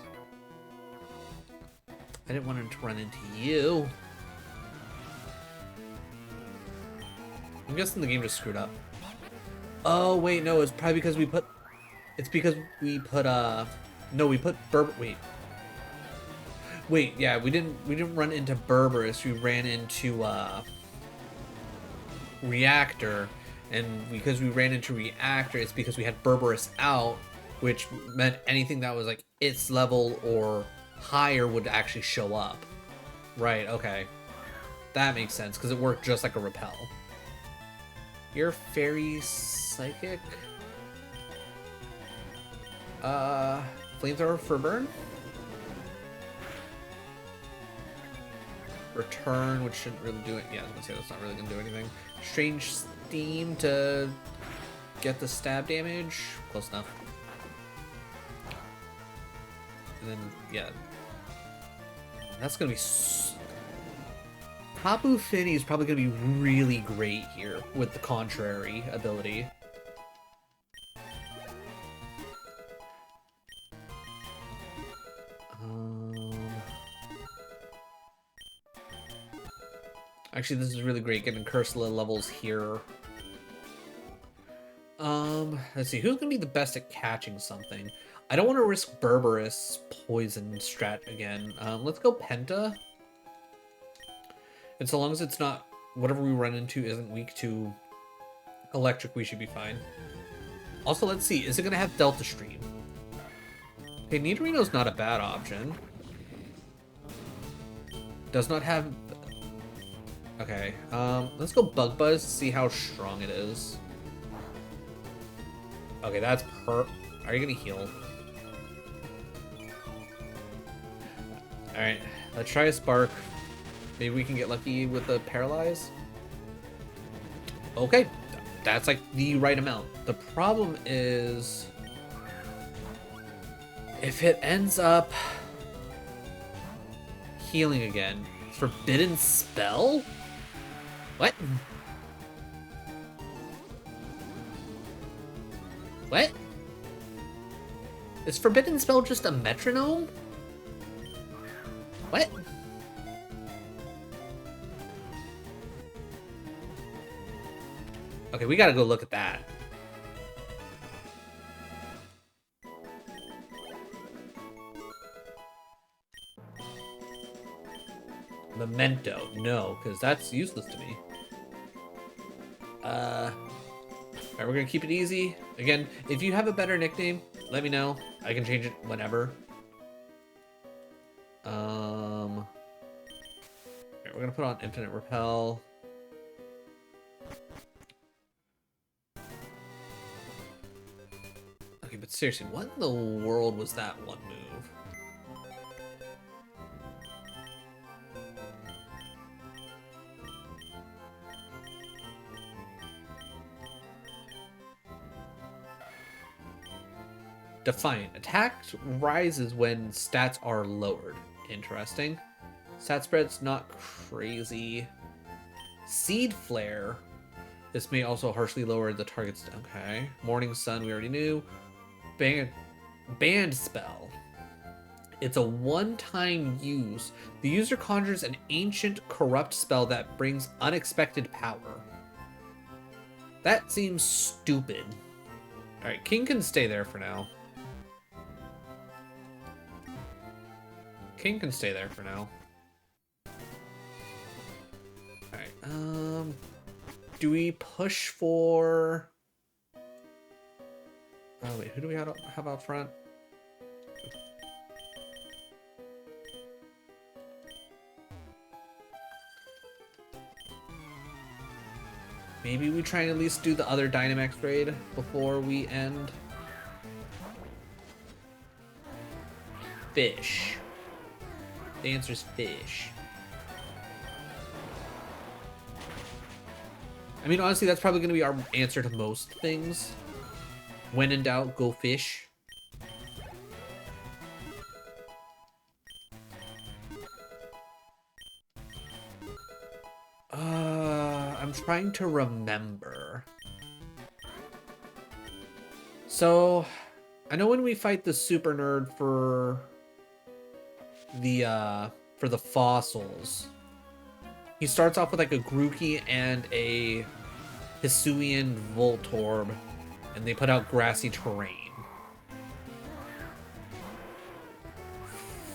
I didn't want him to run into you. I'm guessing the game just screwed up. Oh, wait, no, it's probably because we put... It's because we put, no, we put Wait, yeah, we didn't run into Berberis, we ran into, Reactor, and because we ran into Reactor, it's because we had Berberis out, which meant anything that was, like, its level or higher would actually show up. Right, okay. That makes sense, because it worked just like a Repel. You're Fairy Psychic? Flamethrower for burn? Return, which shouldn't really do it. Yeah, I was gonna say that's not really gonna do anything. Strange Steam to get the stab damage. Close enough. And then, yeah. That's gonna be... Tapu Fini is probably gonna be really great here with the Contrary ability. Actually, this is really great, getting Cursula levels here. Let's see, who's gonna be the best at catching something? I don't want to risk Berberis poison strat again. Let's go Penta. And so long as it's not, whatever we run into isn't weak to electric, we should be fine. Also, let's see, is it gonna have Delta Stream? Okay, Nidorino's not a bad option. Does not have... Okay, let's go Bug Buzz to see how strong it is. Okay, that's Are you gonna heal? Alright, let's try a Spark. Maybe we can get lucky with the Paralyze. Okay, That's like the right amount. The problem is if it ends up healing again. Forbidden spell? What? What? Is forbidden spell just a metronome? What? Okay, we gotta go look at that. Memento. No, because that's useless to me. Alright, we're gonna keep it easy. Again, if you have a better nickname, let me know. I can change it whenever. Okay, we're gonna put on Infinite Repel. Okay, but seriously, what in the world was that one move? Defiant. Attack rises when stats are lowered. Interesting. Stat spread's not crazy. Seed Flare. This may also harshly lower the target's... Okay. Morning Sun, we already knew. Banned Spell. It's a one-time use. The user conjures an ancient corrupt spell that brings unexpected power. That seems stupid. Alright, King can stay there for now. King can stay there for now. Alright, do we push for... Oh wait, who do we have out front? Maybe we try and at least do the other Dynamax Raid before we end. Fish. The answer's fish. I mean, honestly, that's probably going to be our answer to most things. When in doubt, go fish. I'm trying to remember. So, I know when we fight the super nerd for the fossils, he starts off with like a Grookey and a Hisuian Voltorb, and they put out grassy terrain.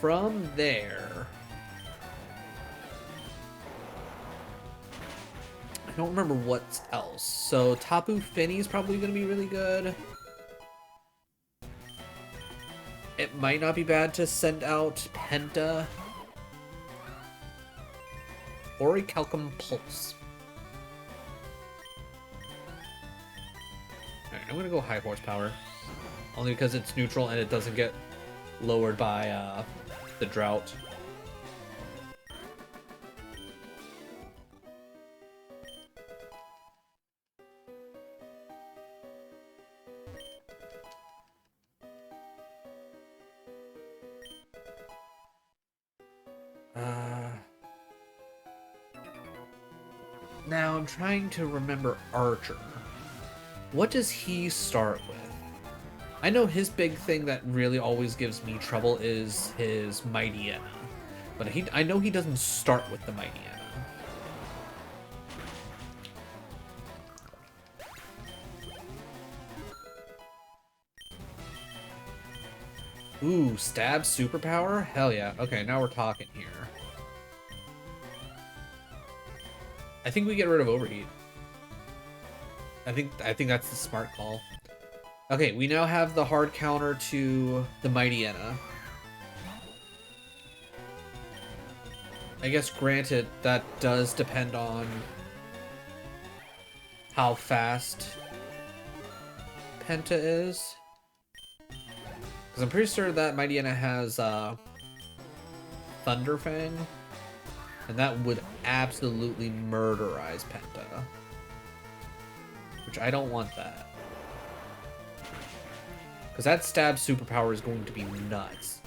From there, I don't remember what else. So Tapu Fini is probably going to be really good. It might not be bad to send out Penta. Orichalcum Pulse. Alright, I'm gonna go high horsepower. Only because it's neutral and it doesn't get lowered by the drought. Now I'm trying to remember Archer. What does he start with? I know his big thing that really always gives me trouble is his Mightyena. But I know he doesn't start with the Mightyena. Ooh, stab superpower? Hell yeah. Okay, now we're talking here. I think we get rid of Overheat. I think that's the smart call. Okay, we now have the hard counter to the Mightyena. I guess granted that does depend on how fast Penta is. Because I'm pretty sure that Mightyena has Thunderfang. And that would absolutely murderize Penta. which I don't want that. Because that stab superpower is going to be nuts.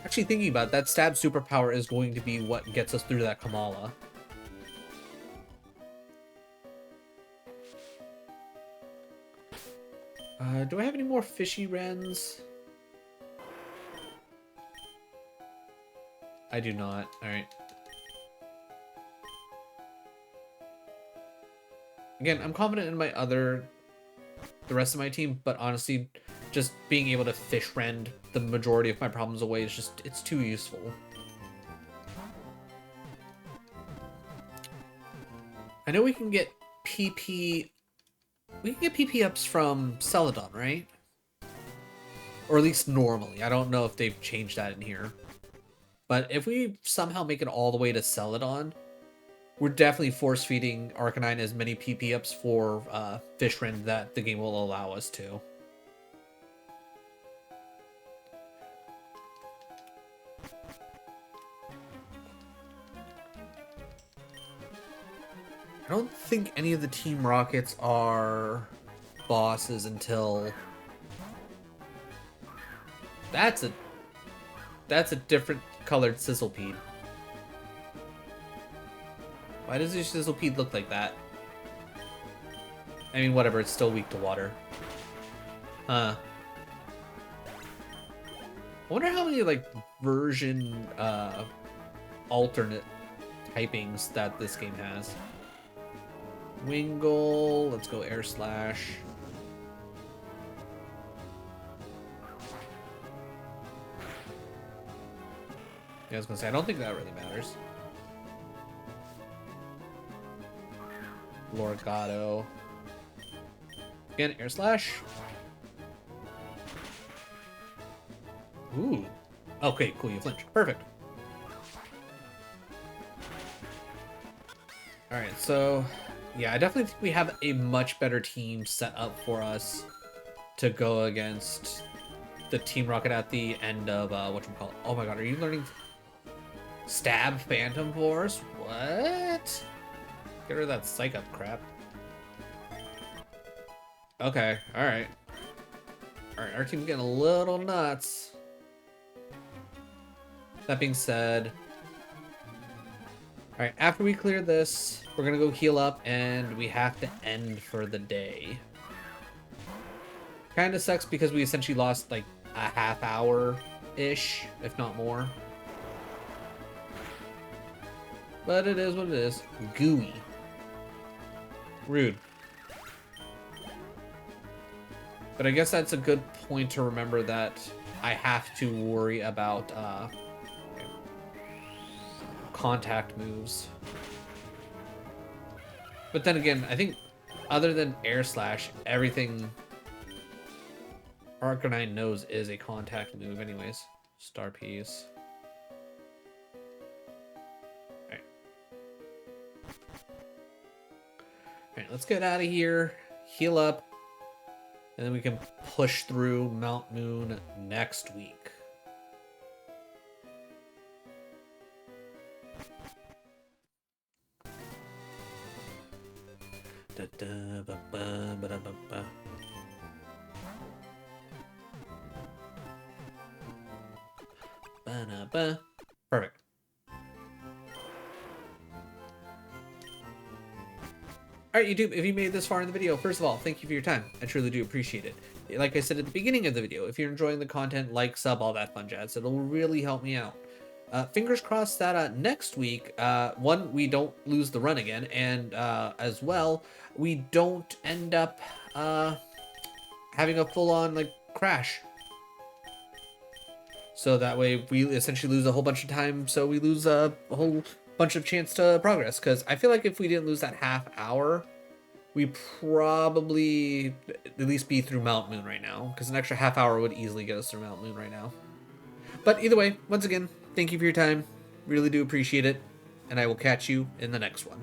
Actually, thinking about it, that stab superpower is going to be what gets us through that Kamala. Do I have any more fishy wrens? I do not. Alright. Again, I'm confident in the rest of my team, but honestly, just being able to fish rend the majority of my problems away is just, it's too useful. I know we can get PP... We can get PP ups from Celadon, right? Or at least normally. I don't know if they've changed that in here. But if we somehow make it all the way to Celadon, we're definitely force-feeding Arcanine as many PP ups for fish rend that the game will allow us to. I don't think any of the Team Rockets are bosses until... That's a different colored Sizzlepede. Why does your Sizzlepede look like that? I mean, whatever, it's still weak to water. I wonder how many, like, version, alternate typings that this game has. Wingull, let's go Air Slash. Yeah, I was gonna say, I don't think that really matters. Lorgato. Again, Air Slash. Ooh. Okay, cool, you flinch. Perfect. Alright, so... Yeah, I definitely think we have a much better team set up for us to go against the Team Rocket at the end of, whatchamacallit. Oh my god, are you learning... Stab Phantom Force? What? Get rid of that Psych Up crap. Okay, alright. Alright, our team's getting a little nuts. That being said... Alright, after we clear this, we're gonna go heal up, and we have to end for the day. Kinda sucks because we essentially lost, like, a half hour-ish, if not more. But it is what it is. Gooey. Rude. But I guess that's a good point to remember that I have to worry about, contact moves. But then again, I think other than Air Slash, everything Arcanine knows is a contact move anyways. Star Piece. Alright. Alright, let's get out of here, heal up, and then we can push through Mount Moon next week. Perfect. Alright, YouTube, if you made it this far in the video, first of all, thank you for your time. I truly do appreciate it. Like I said at the beginning of the video, if you're enjoying the content, like, sub, all that fun jazz. It'll really help me out. Fingers crossed that next week, one, we don't lose the run again, and as well, we don't end up having a full-on, like, crash. So that way we essentially lose a whole bunch of time, so we lose a whole bunch of chance to progress. Because I feel like if we didn't lose that half hour, we probably at least be through Mount Moon right now. Because an extra half hour would easily get us through Mount Moon right now. But either way, once again, thank you for your time. Really do appreciate it. And I will catch you in the next one.